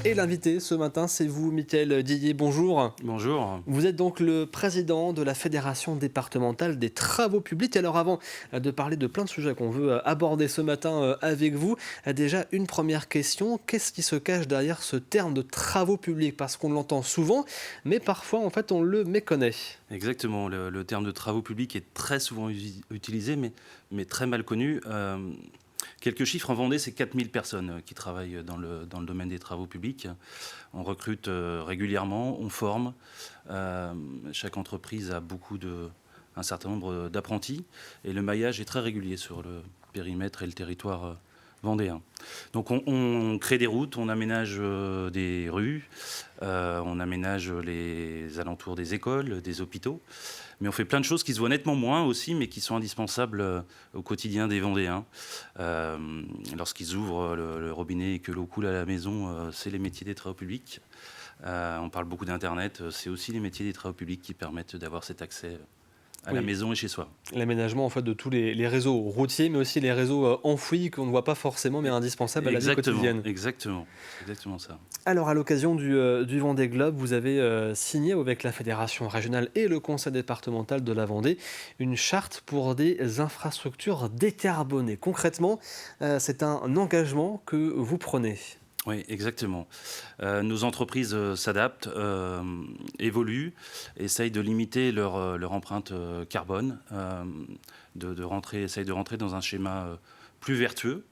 Et l'invité ce matin, c'est vous, Mickaël Dillier. Bonjour. Bonjour. Vous êtes donc le président de la Fédération départementale des travaux publics. Alors avant de parler de plein de sujets qu'on veut aborder ce matin avec vous, déjà une première question. Qu'est-ce qui se cache derrière ce terme de travaux publics? Parce qu'on l'entend souvent, mais parfois en fait on le méconnaît. Exactement, le terme de travaux publics est très souvent utilisé, mais très mal connu. Quelques chiffres en Vendée, c'est 4000 personnes qui travaillent dans le domaine des travaux publics. On recrute régulièrement, on forme. Chaque entreprise a un certain nombre d'apprentis et le maillage est très régulier sur le périmètre et le territoire vendéen. Donc on crée des routes, on aménage des rues, on aménage les alentours des écoles, des hôpitaux. Mais on fait plein de choses qui se voient nettement moins aussi, mais qui sont indispensables au quotidien des Vendéens. Lorsqu'ils ouvrent le robinet et que l'eau coule à la maison, c'est les métiers des travaux publics. On parle beaucoup d'Internet, c'est aussi les métiers des travaux publics qui permettent d'avoir cet accès à la Oui, maison et chez soi. l'aménagement en fait de tous les réseaux routiers, mais aussi les réseaux enfouis qu'on ne voit pas forcément, mais indispensables à la vie Exactement, quotidienne. exactement, c'est exactement ça. Alors, à l'occasion du Vendée Globe, vous avez signé avec la Fédération régionale et le Conseil départemental de la Vendée une charte pour des infrastructures décarbonées. Concrètement, c'est un engagement que vous prenez. Oui, exactement. Nos entreprises s'adaptent, évoluent, essayent de limiter leur empreinte carbone, essayent de rentrer dans un schéma plus vertueux.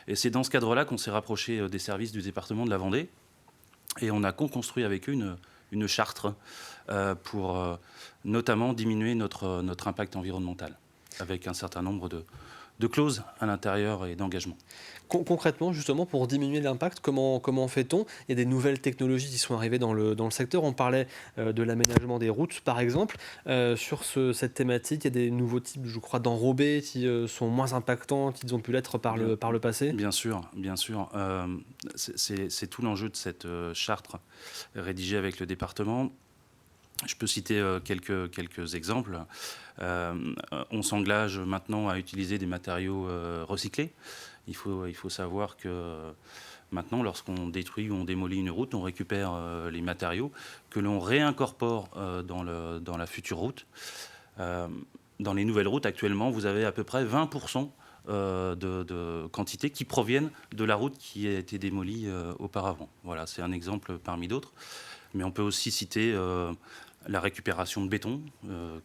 Et c'est dans ce cadre-là qu'on s'est rapproché des services du département de la Vendée et on a co-construit avec eux une charte pour notamment diminuer notre impact environnemental avec un certain nombre de clauses à l'intérieur et d'engagements. Concrètement, justement, pour diminuer l'impact, comment fait-on? Il y a des nouvelles technologies qui sont arrivées dans le secteur. On parlait de l'aménagement des routes, par exemple. Sur cette thématique, il y a des nouveaux types, je crois, d'enrobés qui sont moins impactants qu'ils ont pu l'être Bien, par le passé. bien sûr, bien sûr. C'est tout l'enjeu de cette charte rédigée avec le département. Je peux citer quelques exemples. On s'engage maintenant à utiliser des matériaux recyclés. Il faut savoir que maintenant, lorsqu'on détruit ou on démolit une route, on récupère les matériaux que l'on réincorpore dans la future route. Euh, dans les nouvelles routes, actuellement, vous avez à peu près 20% de quantités qui proviennent de la route qui a été démolie auparavant. Voilà, c'est un exemple parmi d'autres. Mais on peut aussi citer la récupération de béton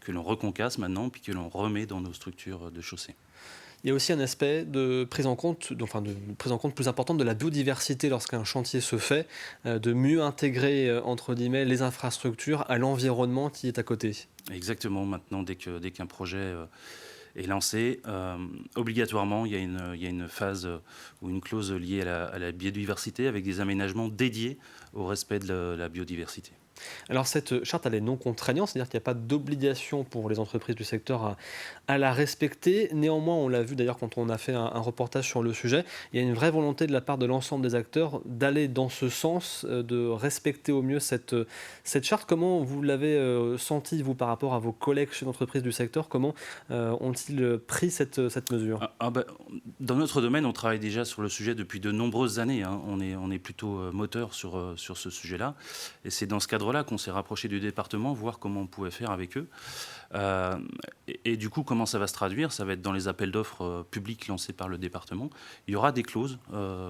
que l'on reconcasse maintenant puis que l'on remet dans nos structures de chaussée. Il y a aussi un aspect de prise en compte, enfin de prise en compte plus importante de la biodiversité lorsqu'un chantier se fait, de mieux intégrer, entre guillemets, les infrastructures à l'environnement qui est à côté. Exactement, maintenant, dès qu'un projet est lancé, obligatoirement, il y a une phase ou une clause liée à la biodiversité avec des aménagements dédiés au respect de la biodiversité. Alors cette charte, elle est non contraignante, c'est-à-dire qu'il n'y a pas d'obligation pour les entreprises du secteur à la respecter. Néanmoins, on l'a vu d'ailleurs quand on a fait un reportage sur le sujet, il y a une vraie volonté de la part de l'ensemble des acteurs d'aller dans ce sens, de respecter au mieux cette charte. Comment vous l'avez senti, vous, par rapport à vos collègues chez l'entreprise du secteur? Comment ont-ils pris cette mesure? Dans notre domaine, on travaille déjà sur le sujet depuis de nombreuses années, hein. On est plutôt moteur sur ce sujet-là. Et c'est dans ce cadre-là qu'on s'est rapproché du département, voir comment on pouvait faire avec eux. Euh, et du coup, comment ça va se traduire? Ça va être dans les appels d'offres publics lancés par le département. Il y aura des clauses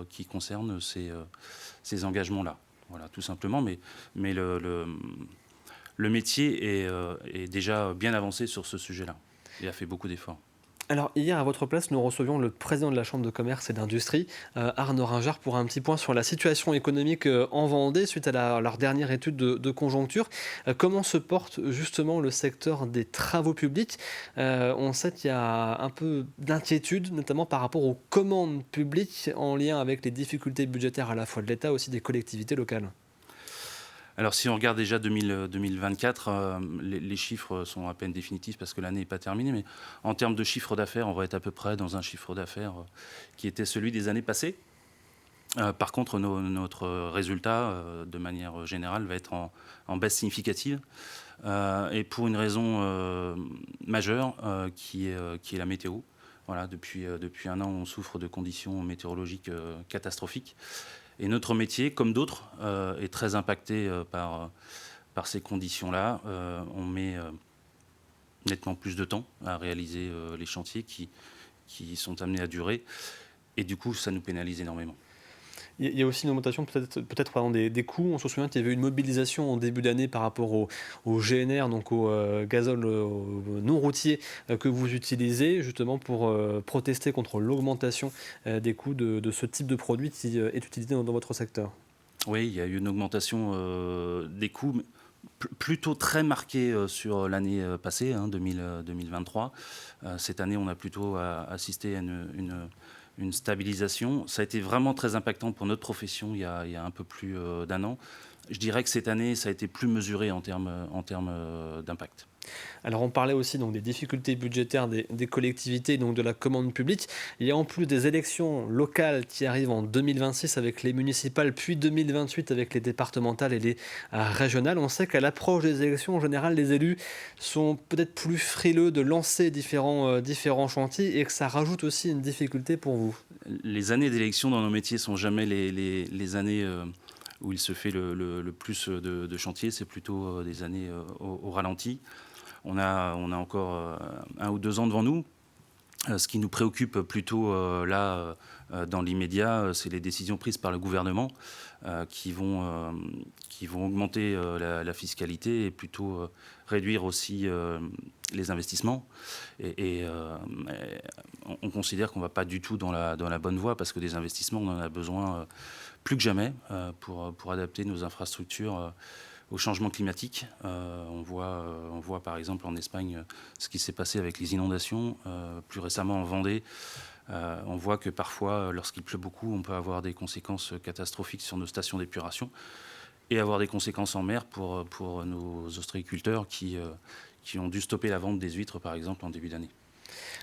qui concernent ces engagements-là. Voilà, tout simplement. Mais le métier est déjà bien avancé sur ce sujet-là et a fait beaucoup d'efforts. Alors hier, à votre place, nous recevions le président de la Chambre de commerce et d'industrie, Arnaud Ringard, pour un petit point sur la situation économique en Vendée suite à leur dernière étude de conjoncture. Comment se porte justement le secteur des travaux publics? On sait qu'il y a un peu d'inquiétude, notamment par rapport aux commandes publiques en lien avec les difficultés budgétaires à la fois de l'État et aussi des collectivités locales. Alors si on regarde déjà 2024, les chiffres sont à peine définitifs parce que l'année n'est pas terminée, mais en termes de chiffre d'affaires, on va être à peu près dans un chiffre d'affaires qui était celui des années passées. Par contre, notre résultat, de manière générale, va être en baisse significative, et pour une raison majeure qui est la météo. Voilà, depuis un an, on souffre de conditions météorologiques catastrophiques. Et notre métier, comme d'autres, est très impacté par ces conditions-là. On met nettement plus de temps à réaliser les chantiers qui sont amenés à durer. Et du coup, ça nous pénalise énormément. Il y a aussi une augmentation peut-être pardon, des coûts. On se souvient qu'il y avait eu une mobilisation en début d'année par rapport au GNR, donc au gazole non routier que vous utilisez, justement pour protester contre l'augmentation des coûts de ce type de produit qui est utilisé dans votre secteur. Oui, il y a eu une augmentation des coûts, mais plutôt très marquée sur l'année passée, 2023. Cette année, on a plutôt assisté à une stabilisation. Ça a été vraiment très impactant pour notre profession il y a un peu plus d'un an. Je dirais que cette année, ça a été plus mesuré en termes d'impact. Alors on parlait aussi donc des difficultés budgétaires des collectivités, donc de la commande publique. Il y a en plus des élections locales qui arrivent en 2026 avec les municipales, puis 2028 avec les départementales et les régionales. On sait qu'à l'approche des élections, en général, les élus sont peut-être plus frileux de lancer différents chantiers et que ça rajoute aussi une difficulté pour vous. Les années d'élection dans nos métiers sont jamais les années où il se fait le plus de chantiers. C'est plutôt des années au ralenti. On a encore 1 ou 2 ans devant nous. Ce qui nous préoccupe plutôt dans l'immédiat, c'est les décisions prises par le gouvernement qui vont augmenter la fiscalité et plutôt réduire aussi les investissements. On considère qu'on ne va pas du tout dans la bonne voie parce que des investissements, on en a besoin plus que jamais pour adapter nos infrastructures au changement climatique. On voit par exemple en Espagne ce qui s'est passé avec les inondations. Plus récemment en Vendée, on voit que parfois, lorsqu'il pleut beaucoup, on peut avoir des conséquences catastrophiques sur nos stations d'épuration et avoir des conséquences en mer pour nos ostréiculteurs qui ont dû stopper la vente des huîtres, par exemple, en début d'année.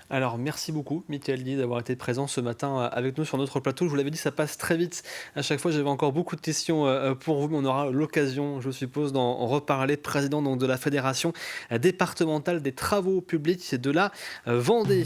Alors merci beaucoup Mickaël Guy d'avoir été présent ce matin avec nous sur notre plateau. Je vous l'avais dit, ça passe très vite. À chaque fois, j'avais encore beaucoup de questions pour vous, mais on aura l'occasion, je suppose, d'en reparler. Président donc, de la Fédération départementale des travaux publics de la Vendée.